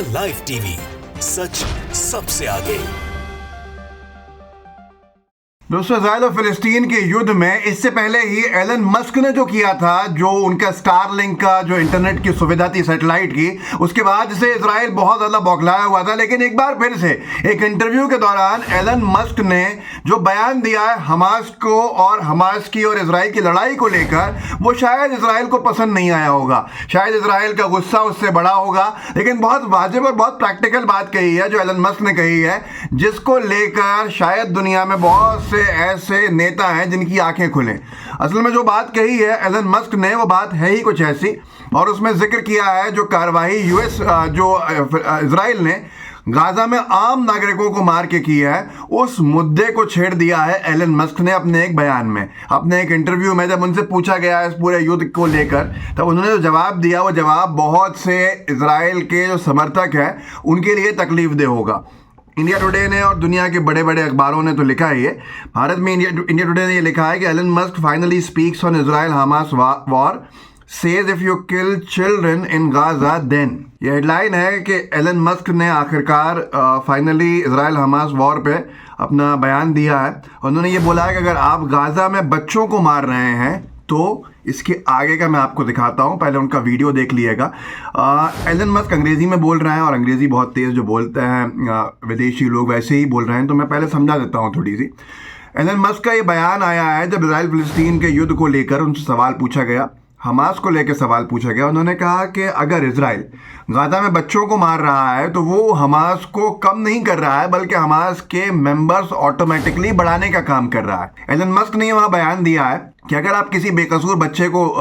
The live TV, सच सबसे आगे। दोस्तों, इजराइल और फिलिस्तीन के युद्ध में इससे पहले ही एलन मस्क ने जो किया था, जो उनका स्टारलिंक का जो इंटरनेट की सुविधा थी सैटेलाइट की, उसके बाद से इजराइल बहुत ज़्यादा बौखलाया हुआ था। लेकिन एक बार फिर से एक इंटरव्यू के दौरान एलन मस्क ने जो बयान दिया है हमास को और हमास की और इजराइल की लड़ाई को लेकर, वो शायद इजराइल को पसंद नहीं आया होगा। शायद इजराइल का गुस्सा उससे बड़ा होगा। लेकिन बहुत वाजिब और बहुत प्रैक्टिकल बात कही है जो एलन मस्क ने कही है, जिसको लेकर शायद दुनिया में बहुत से ऐसे नेता हैं जिनकी आंखें खुलें। असल में जो बात कही है एलन मस्क ने, वो बात है ही कुछ ऐसी, और उसमें जिक्र किया है जो कार्रवाई इजराइल ने गाजा में आम नागरिकों को मार के की है, उस मुद्दे को छेड़ दिया है एलन मस्क ने अपने एक बयान में, अपने एक इंटरव्यू में। जब उनसे पूछा गया इस पूरे युद्ध को लेकर, तब उन्होंने जो जवाब दिया, वो जवाब बहुत से इजराइल के जो समर्थक हैं उनके लिए तकलीफदेह होगा। इंडिया टुडे ने और दुनिया के बड़े बड़े अखबारों ने तो लिखा है ये। भारत में इंडिया टुडे ने ये लिखा है कि Elon Musk finally speaks on Israel Hamas war, says if you kill children in Gaza then. ये हेडलाइन है कि एलन मस्क ने आखिरकार फाइनली इजराइल हमास वॉर पे अपना बयान दिया है। उन्होंने ये बोला है कि अगर आप गाजा में बच्चों को मार रहे हैं तो इसके आगे का मैं आपको दिखाता हूं, पहले उनका वीडियो देख लीजिएगा। एलन मस्क अंग्रेजी में बोल रहे हैं और अंग्रेजी बहुत तेज जो बोलते हैं विदेशी लोग वैसे ही बोल रहे हैं, तो मैं पहले समझा देता हूं थोड़ी सी। एलन मस्क का ये बयान आया है जब इजराइल फिलिस्तीन के युद्ध को लेकर उनसे सवाल पूछा गया, हमास को लेकर सवाल पूछा गया। उन्होंने कहा कि अगर इजराइल गाजा में बच्चों को मार रहा है तो वो हमास को कम नहीं कर रहा है, बल्कि हमास के मेंबर्स ऑटोमेटिकली बढ़ाने का काम कर रहा है। एलन मस्क ने वहां बयान दिया है कि अगर आप किसी बेकसूर बच्चे को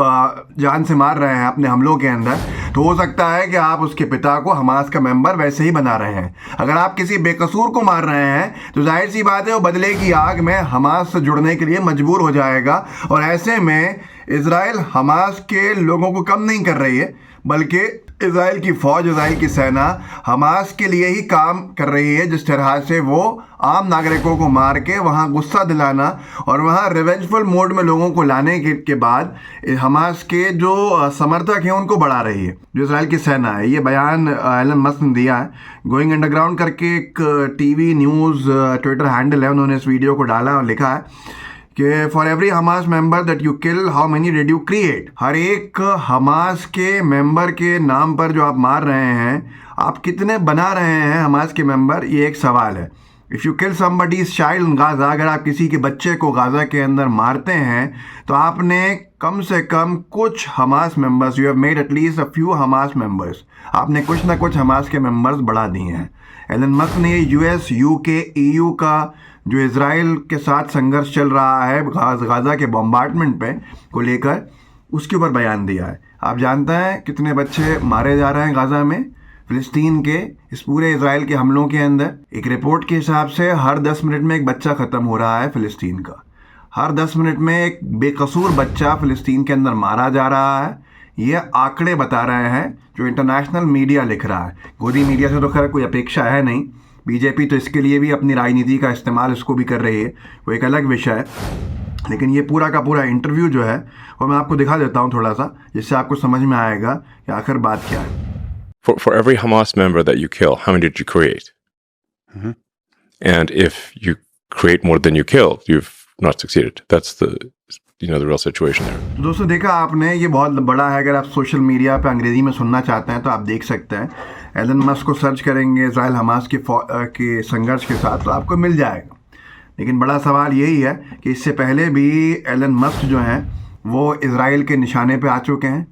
जान से मार रहे हैं अपने हमलों के अंदर, तो हो सकता है कि आप उसके पिता को हमास का मेंबर वैसे ही बना रहे हैं। अगर आप किसी बेकसूर को मार रहे हैं तो जाहिर सी बात है वो बदले की आग में हमास से जुड़ने के लिए मजबूर हो जाएगा। और ऐसे में इजराइल हमास के लोगों को कम नहीं कर रही है, बल्कि इजराइल की फौज, इजराइल की सेना हमास के लिए ही काम कर रही है। जिस तरह से वो आम नागरिकों को मार के वहाँ गुस्सा दिलाना और वहाँ रिवेंजफुल मोड में लोगों को लाने के बाद हमास के जो समर्थक हैं उनको बढ़ा रही है, जो इजराइल की सेना है। ये बयान एलन मस्क ने दिया है। गोइंग अंडरग्राउंड करके एक टीवी न्यूज़ ट्विटर हैंडल है, उन्होंने इस वीडियो को डाला और लिखा है कि for every Hamas member that you kill, how many did you create. हर एक हमास के मेंबर के नाम पर जो आप मार रहे हैं, आप कितने बना रहे हैं हमास के मेंबर, ये एक सवाल है। If you kill somebody's child in Gaza, अगर आप किसी के बच्चे को गाजा के अंदर मारते हैं तो आपने कम से कम कुछ Hamas members, you have made at least a few Hamas members, आपने कुछ ना कुछ हमास के मेंबर्स बढ़ा दिए हैं। एलन मस्क ने यूएस, यूके, ईयू का जो इजराइल के साथ संघर्ष चल रहा है गाजा के बॉम्बार्डमेंट पे को लेकर, उसके ऊपर बयान दिया है। आप जानते हैं कितने बच्चे मारे जा रहे हैं गाजा में फिलिस्तीन के इस पूरे इजराइल के हमलों के अंदर। एक रिपोर्ट के हिसाब से हर 10 मिनट में एक बच्चा ख़त्म हो रहा है फिलिस्तीन का। हर 10 मिनट में एक बेकसूर बच्चा फिलिस्तीन के अंदर मारा जा रहा है। ये आंकड़े बता रहे हैं जो इंटरनेशनल मीडिया लिख रहा है। गोदी मीडिया से तो खैर कोई अपेक्षा है नहीं, बीजेपी तो इसके लिए भी अपनी राजनीति का इस्तेमाल इसको भी कर रही है, वो एक अलग विषय है। लेकिन ये पूरा का पूरा इंटरव्यू जो है वो मैं आपको दिखा देता हूँ थोड़ा सा, जिससे आपको समझ में आएगा कि आखिर बात क्या है। For every Hamas member that you kill, how many did you create? And if you create more than you killed, you've not succeeded. That's the real situation there. तो दोस्तों, देखा आपने, ये बहुत बड़ा है। अगर आप सोशल मीडिया पे अंग्रेजी में सुनना चाहते हैं तो आप देख सकते हैं, एलन मस्क को सर्च करेंगे इजराइल हमास के संघर्ष के साथ, तो आपको मिल जाएगा। लेकिन बड़ा सवाल यही है कि इससे पहले भी एलन मस्क जो हैं वो इजराइल के निशाने पे आ चुके हैं।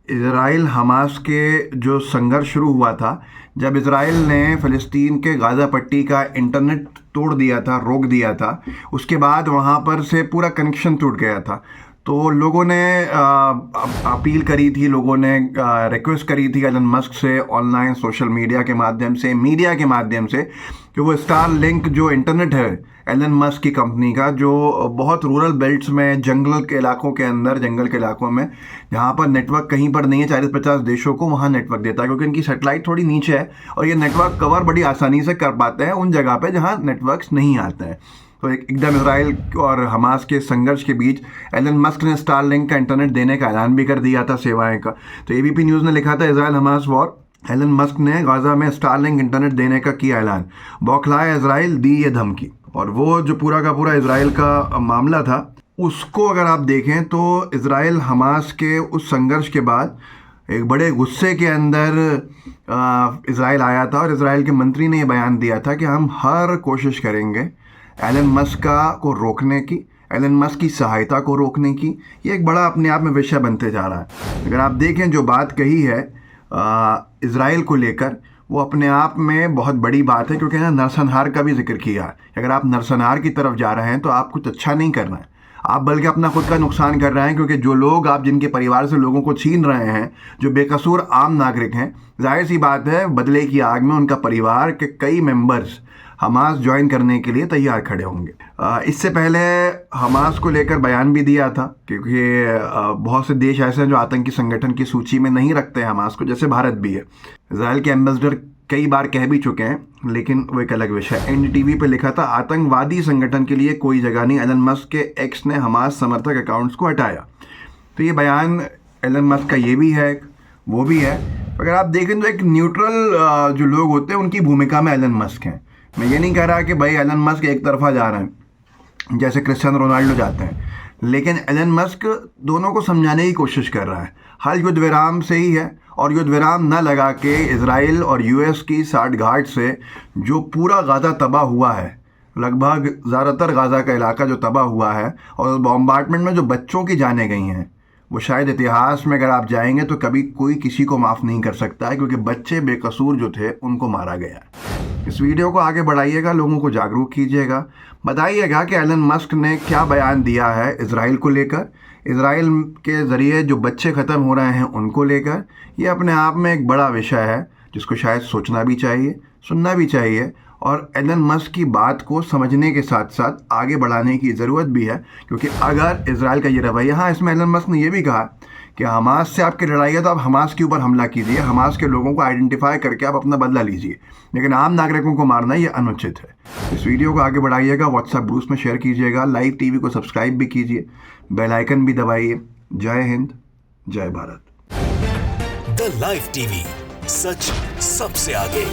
इजराइल हमास के जो संघर्ष शुरू हुआ था, जब इजराइल ने फ़लस्तीन के गाज़ा पट्टी का इंटरनेट तोड़ दिया था, रोक दिया था, उसके बाद वहाँ पर से पूरा कनेक्शन टूट गया था। तो लोगों ने अपील करी थी, लोगों ने रिक्वेस्ट करी थी एलन मस्क से ऑनलाइन सोशल मीडिया के माध्यम से, मीडिया के माध्यम से, कि वो स्टारलिंक जो इंटरनेट है एलन मस्क की कंपनी का, जो बहुत रूरल बेल्ट्स में, जंगल के इलाकों के अंदर, जंगल के इलाकों में जहाँ पर नेटवर्क कहीं पर नहीं है, 40-50 देशों को वहाँ नेटवर्क देता है, क्योंकि इनकी सेटेलाइट थोड़ी नीचे है और ये नेटवर्क कवर बड़ी आसानी से कर पाते हैं उन जगह पे जहाँ नेटवर्क्स नहीं आते हैं। तो एकदम इजराइल और हमास के संघर्ष के बीच एलन मस्क ने स्टारलिंक का इंटरनेट देने का ऐलान भी कर दिया था, सेवाएं का। तो एबीपी न्यूज़ ने लिखा था Israel Hamas war, Elon Musk ने गाजा में स्टारलिंक इंटरनेट देने का किया ऐलान, बौखलाया इजराइल, दी ये धमकी। और वो जो पूरा का पूरा इजराइल का मामला था, उसको अगर आप देखें तो इजराइल हमास के उस संघर्ष के बाद एक बड़े गुस्से के अंदर इजराइल आया था, और इजराइल के मंत्री ने ये बयान दिया था कि हम हर कोशिश करेंगे एलन मस्क को रोकने की, एलन मस्क की सहायता को रोकने की। ये एक बड़ा अपने आप में विषय बनते जा रहा है। अगर आप देखें जो बात कही है इजराइल को लेकर, वो अपने आप में बहुत बड़ी बात है, क्योंकि ना नरसंहार का भी जिक्र किया है। अगर आप नरसंहार की तरफ जा रहे हैं तो आप कुछ अच्छा नहीं कर रहे हैं, आप बल्कि अपना खुद का नुकसान कर रहे हैं, क्योंकि जो लोग आप जिनके परिवार से लोगों को छीन रहे हैं, जो बेकसूर आम नागरिक हैं, जाहिर सी बात है बदले की आग में उनका परिवार के कई मेंबर्स हमास ज्वाइन करने के लिए तैयार खड़े होंगे। इससे पहले हमास को लेकर बयान भी दिया था, क्योंकि बहुत से देश ऐसे हैं जो आतंकी संगठन की सूची में नहीं रखते हैं हमास को, जैसे भारत भी है। इजराइल के एम्बेसडर कई बार कह भी चुके हैं, लेकिन वो एक अलग विषय है। एनडीटीवी पे लिखा था, आतंकवादी संगठन के लिए कोई जगह नहीं, एलन मस्क के एक्स ने हमास समर्थक अकाउंट्स को हटाया। तो ये बयान एलन मस्क का ये भी है, वो भी है। अगर आप देखें तो एक न्यूट्रल जो लोग होते हैं उनकी भूमिका में एलन मस्क हैं। मैं ये नहीं कह रहा कि भाई एलन मस्क एक तरफा जा रहे हैं जैसे क्रिस्टियानो रोनाल्डो जाते हैं, लेकिन एलन मस्क दोनों को समझाने की कोशिश कर रहा है। हल युद्ध विराम से ही है, और युद्ध विराम न लगा के इजराइल और यूएस की साठगांठ से जो पूरा गाजा तबाह हुआ है, लगभग ज़्यादातर गाजा का इलाका जो तबाह हुआ है, और बॉम्बार्डमेंट में जो बच्चों की जानें गई हैं, वो शायद इतिहास में अगर आप जाएंगे तो कभी कोई किसी को माफ़ नहीं कर सकता है, क्योंकि बच्चे बेकसूर जो थे उनको मारा गया। इस वीडियो को आगे बढ़ाइएगा, लोगों को जागरूक कीजिएगा, बताइएगा कि एलन मस्क ने क्या बयान दिया है इजराइल को लेकर, इजराइल के ज़रिए जो बच्चे ख़त्म हो रहे हैं उनको लेकर। ये अपने आप में एक बड़ा विषय है जिसको शायद सोचना भी चाहिए, सुनना भी चाहिए, और एलन मस्क की बात को समझने के साथ साथ आगे बढ़ाने की ज़रूरत भी है। क्योंकि अगर इजराइल का ये रवैया, हाँ, इसमें एलन मस्क ने ये भी कहा कि हमास से आपकी लड़ाई है तो आप हमास के ऊपर हमला कीजिए, हमास के लोगों को आइडेंटिफाई करके आप अपना बदला लीजिए, लेकिन आम नागरिकों को मारना ये अनुचित है। इस वीडियो को आगे बढ़ाइएगा, व्हाट्सएप ग्रुप्स में शेयर कीजिएगा, लाइव टीवी को सब्सक्राइब भी कीजिए, बेल आइकन भी दबाइए। जय हिंद, जय भारत। द लाइव टीवी, सच सबसे आगे।